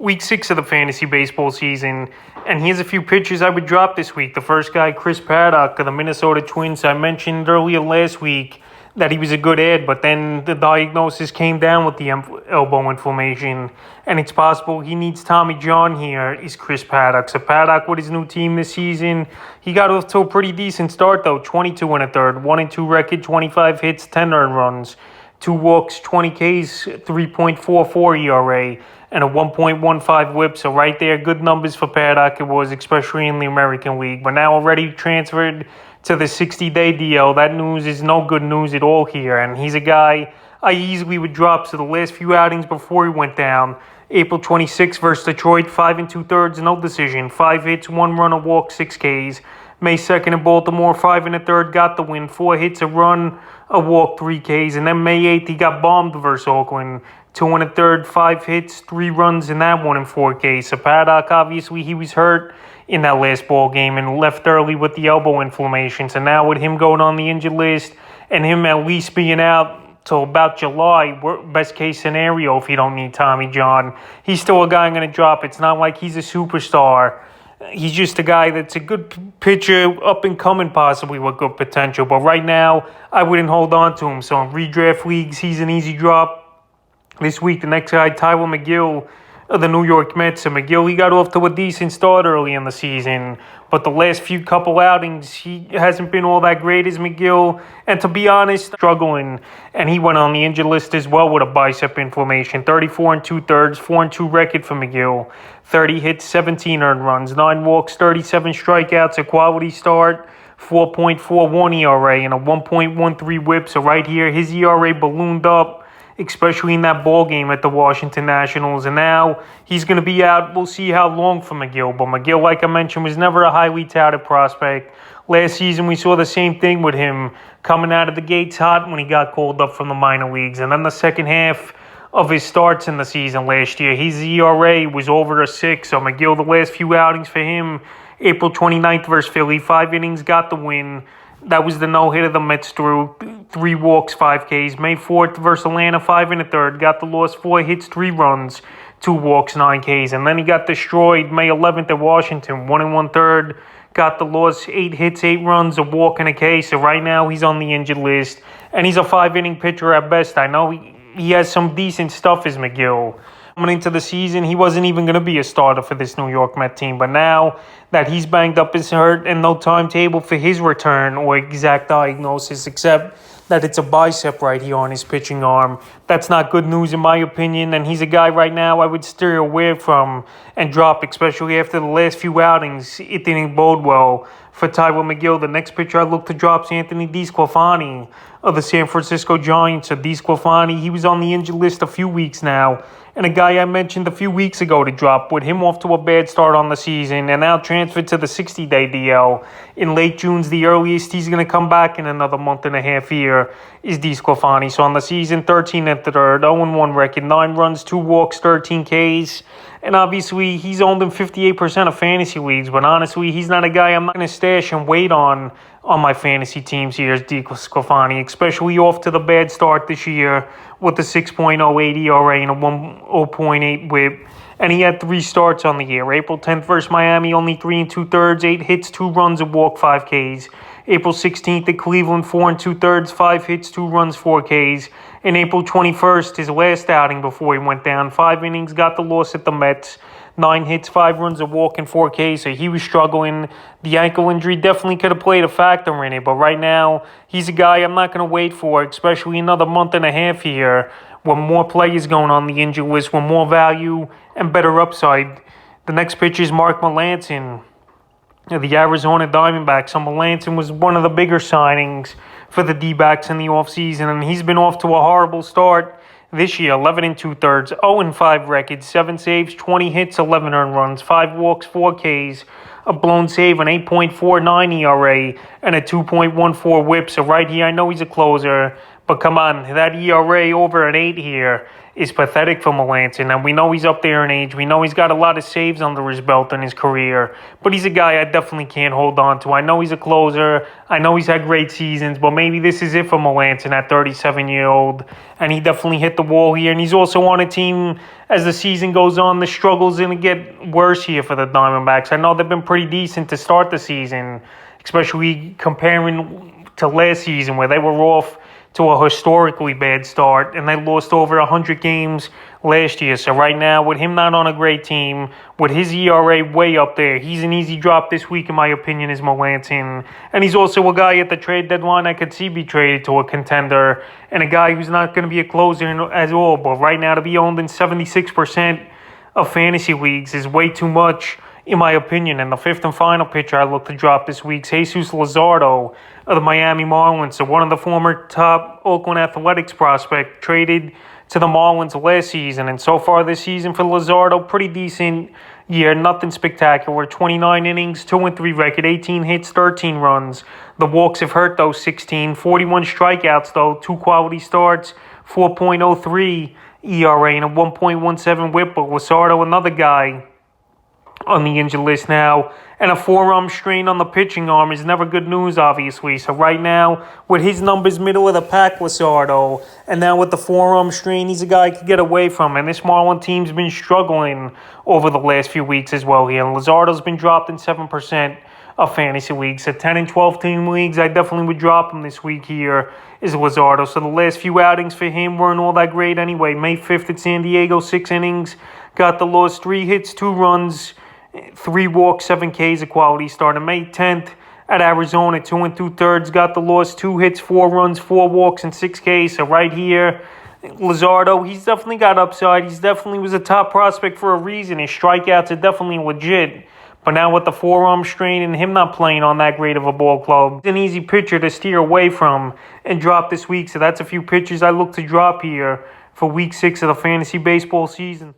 week 6 of the fantasy baseball season, and here's a few pitchers I would drop this week. The first guy, Chris Paddock of the Minnesota Twins. I mentioned earlier last week that he was a good ad, but then the diagnosis came down with the elbow inflammation, and it's possible he needs Tommy John here, is Chris Paddock. So Paddock with his new team this season, he got off to a pretty decent start though, 22 and a third, 1-2 record, 25 hits, 10 earned runs, 2 walks, 20 Ks, 3.44 ERA, and a 1.15 whip. So right there, good numbers for Paddock it was, especially in the American League. But now already transferred to the 60-day DL. That news is no good news at all here. And he's a guy I easily would drop. So the last few outings before he went down, April 26th versus Detroit, 5 2/3, no decision, 5 hits, 1 run, a walk, 6 Ks. May 2nd in Baltimore, 5 1/3, got the win, 4 hits, a run, a walk, 3 Ks. And then May 8th, he got bombed versus Oakland, 2 1/3, 5 hits, 3 runs in that one and 4 Ks. So Paddock, obviously, he was hurt in that last ball game and left early with the elbow inflammation. So now with him going on the injured list and him at least being out till about July, best case scenario if you don't need Tommy John, he's still a guy I'm going to drop. It's not like he's a superstar. He's just a guy that's a good pitcher, up and coming possibly with good potential. But right now, I wouldn't hold on to him. So in redraft leagues, he's an easy drop. This week, the next guy, Tyler Mcgill of the New York Mets. So Mcgill, he got off to a decent start early in the season, but the last few couple outings, he hasn't been all that great as Mcgill, and to be honest, struggling, and he went on the injured list as well with a bicep inflammation. 34 2/3, 4-2 record for Mcgill, 30 hits, 17 earned runs, 9 walks, 37 strikeouts, a quality start, 4.41 ERA, and a 1.13 whip. So right here, his ERA ballooned up, especially in that ball game at the Washington Nationals. And now he's going to be out. We'll see how long for Mcgill. But Mcgill, like I mentioned, was never a highly touted prospect. Last season, we saw the same thing with him coming out of the gates hot when he got called up from the minor leagues. And then the second half of his starts in the season last year, his ERA was over a 6. So Mcgill, the last few outings for him, April 29th versus Philly, 5 innings, got the win. That was the no-hitter the Mets threw. 3 walks, 5 Ks. May 4th versus Atlanta, 5 1/3. Got the loss, 4 hits, 3 runs, 2 walks, 9 Ks. And then he got destroyed May 11th at Washington, 1 1/3. Got the loss, 8 hits, 8 runs, a walk, and a K. So right now he's on the injured list. And he's a 5-inning pitcher at best. I know he has some decent stuff as Mcgill. Coming into the season, he wasn't even going to be a starter for this New York Met team. But now that he's banged up, is hurt, and no timetable for his return or exact diagnosis, except that it's a bicep right here on his pitching arm. That's not good news in my opinion, and he's a guy right now I would steer away from and drop, especially after the last few outings. It didn't bode well for Tyler Mcgill. The next pitcher I look to drop is Anthony DeSclafani of the San Francisco Giants. So DeSclafani, he was on the injured list a few weeks now, and a guy I mentioned a few weeks ago to drop, with him off to a bad start on the season and now transferred to the 60-day DL. In late June's the earliest he's going to come back in another month and a half here is DeSclafani. So on the season, 13 1/3, 0-1 record, 9 runs, 2 walks, 13 Ks. And obviously, he's owned in 58% of fantasy leagues. But honestly, he's not a guy I'm not going to stash and wait on my fantasy teams here is DeSclafani, especially off to the bad start this year with the 6.08 ERA and a 1.08 whip. And he had 3 starts on the year. April 10th versus Miami, only 3 2/3, 8 hits, 2 runs, a walk, 5 Ks. April 16th at Cleveland, 4 2/3, 5 hits, 2 runs, 4 Ks. And April 21st, his last outing before he went down, 5 innings, got the loss at the Mets. 9 hits, 5 runs, a walk, and 4 Ks. So he was struggling. The ankle injury definitely could have played a factor in it. But right now, he's a guy I'm not going to wait for, especially another month and a half here, with more players going on the injury list, with more value and better upside. The next pitcher is Mark Melancon of the Arizona Diamondbacks. So Melancon was one of the bigger signings for the D-backs in the offseason, and he's been off to a horrible start this year. 11 2/3, 0-5 record, 7 saves, 20 hits, 11 earned runs, 5 walks, 4 Ks, a blown save, an 8.49 ERA, and a 2.14 whip. So right here, I know he's a closer, but come on, that ERA over an 8 here is pathetic for Melancon. And we know he's up there in age. We know he's got a lot of saves under his belt in his career. But he's a guy I definitely can't hold on to. I know he's a closer. I know he's had great seasons. But maybe this is it for Melancon at 37-year-old. And he definitely hit the wall here. And he's also on a team, as the season goes on, the struggle's going to get worse here for the Diamondbacks. I know they've been pretty decent to start the season, especially comparing to last season where they were off to a historically bad start, and they lost over 100 games last year. So right now, with him not on a great team, with his ERA way up there, he's an easy drop this week, in my opinion, is Melancon. And he's also a guy at the trade deadline I could see be traded to a contender, and a guy who's not going to be a closer at all. But right now, to be owned in 76% of fantasy leagues is way too much, in my opinion. And the fifth and final pitcher I look to drop this week is Jesus Lizardo of the Miami Marlins. So one of the former top Oakland Athletics prospect, traded to the Marlins last season. And so far this season for Lizardo, pretty decent year. Nothing spectacular. 29 innings, 2-3 record, 18 hits, 13 runs. The walks have hurt, though, 16. 41 strikeouts, though, 2 quality starts, 4.03 ERA, and a 1.17 whip. But Lizardo, another guy on the injured list now, and a forearm strain on the pitching arm is never good news, obviously. So right now, with his numbers middle of the pack, Lizardo, and now with the forearm strain, he's a guy I could get away from. And this Marlin team's been struggling over the last few weeks as well here. And Lizardo's been dropped in 7% of fantasy leagues. So 10 and 12 team leagues, I definitely would drop him this week here, is Lizardo. So the last few outings for him weren't all that great anyway. May 5th at San Diego, 6 innings, got the loss, 3 hits, 2 runs, 3 walks, 7 Ks, a quality start. And May 10th at Arizona, 2 2/3, got the loss, 2 hits, 4 runs, 4 walks, and 6 Ks. So right here, Lizardo, he's definitely got upside. He's definitely was a top prospect for a reason. His strikeouts are definitely legit. But now with the forearm strain and him not playing on that great of a ball club, it's an easy pitcher to steer away from and drop this week. So that's a few pitchers I look to drop here for week 6 of the fantasy baseball season.